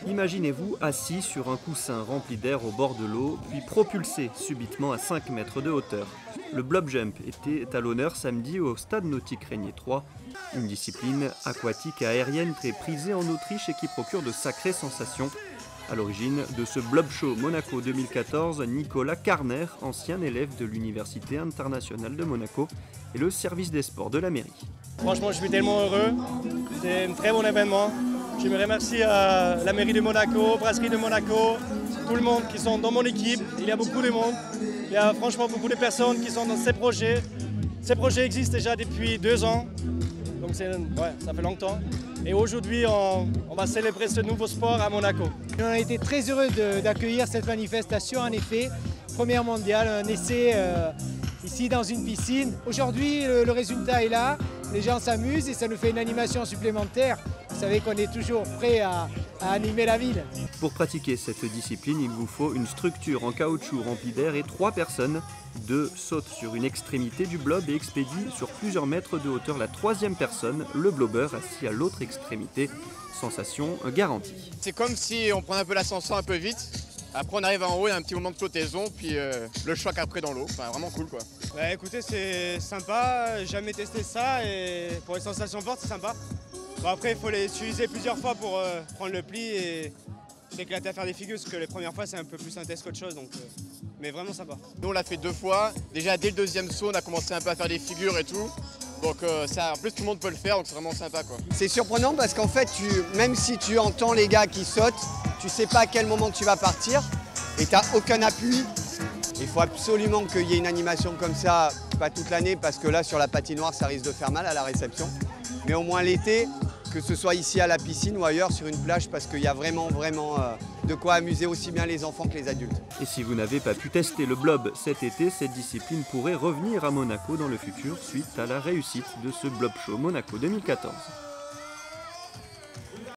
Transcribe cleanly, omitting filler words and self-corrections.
Imaginez-vous assis sur un coussin rempli d'air au bord de l'eau, puis propulsé subitement à 5 mètres de hauteur. Le blob jump était à l'honneur samedi au Stade Nautique Régnier 3, une discipline aquatique et aérienne très prisée en Autriche et qui procure de sacrées sensations. À l'origine de ce Blob Show Monaco 2014, Nicolas Carner, ancien élève de l'Université internationale de Monaco, et le service des sports de la mairie. Franchement, je suis tellement heureux. C'est un très bon événement. Je me remercie à la mairie de Monaco, Brasserie de Monaco, tout le monde qui sont dans mon équipe. Il y a beaucoup de monde. Il y a franchement beaucoup de personnes qui sont dans ces projets. Ces projets existent déjà depuis 2 ans. Donc ça fait longtemps. Et aujourd'hui, on va célébrer ce nouveau sport à Monaco. On a été très heureux d'accueillir cette manifestation, en effet. Première mondiale, un essai ici dans une piscine. Aujourd'hui, le résultat est là. Les gens s'amusent et ça nous fait une animation supplémentaire. Vous savez qu'on est toujours prêt à animer la ville. Pour pratiquer cette discipline, il vous faut une structure en caoutchouc remplie d'air et 3 personnes. 2 sautent sur une extrémité du blob et expédient sur plusieurs mètres de hauteur la 3e personne, le blobber, assis à l'autre extrémité. Sensation garantie. C'est comme si on prenait un peu l'ascenseur un peu vite. Après on arrive en haut, il y a un petit moment de flottaison, puis le choc après dans l'eau. Enfin, vraiment cool quoi. Ouais, écoutez, c'est sympa, j'ai jamais testé ça et pour les sensations fortes, c'est sympa. Bon, après, il faut les utiliser plusieurs fois pour prendre le pli et s'éclater à faire des figures, parce que les premières fois, c'est un peu plus un test qu'autre chose, donc, mais vraiment sympa. Nous, on l'a fait 2 fois. Déjà, dès le 2e saut, on a commencé un peu à faire des figures et tout. Donc, ça, en plus, tout le monde peut le faire, donc c'est vraiment sympa, quoi. C'est surprenant parce qu'en fait, même si tu entends les gars qui sautent, tu sais pas à quel moment tu vas partir et tu n'as aucun appui. Il faut absolument qu'il y ait une animation comme ça, pas toute l'année, parce que là, sur la patinoire, ça risque de faire mal à la réception. Mais au moins l'été, que ce soit ici à la piscine ou ailleurs sur une plage, parce qu'il y a vraiment de quoi amuser aussi bien les enfants que les adultes. Et si vous n'avez pas pu tester le blob cet été, cette discipline pourrait revenir à Monaco dans le futur suite à la réussite de ce Blob Show Monaco 2014.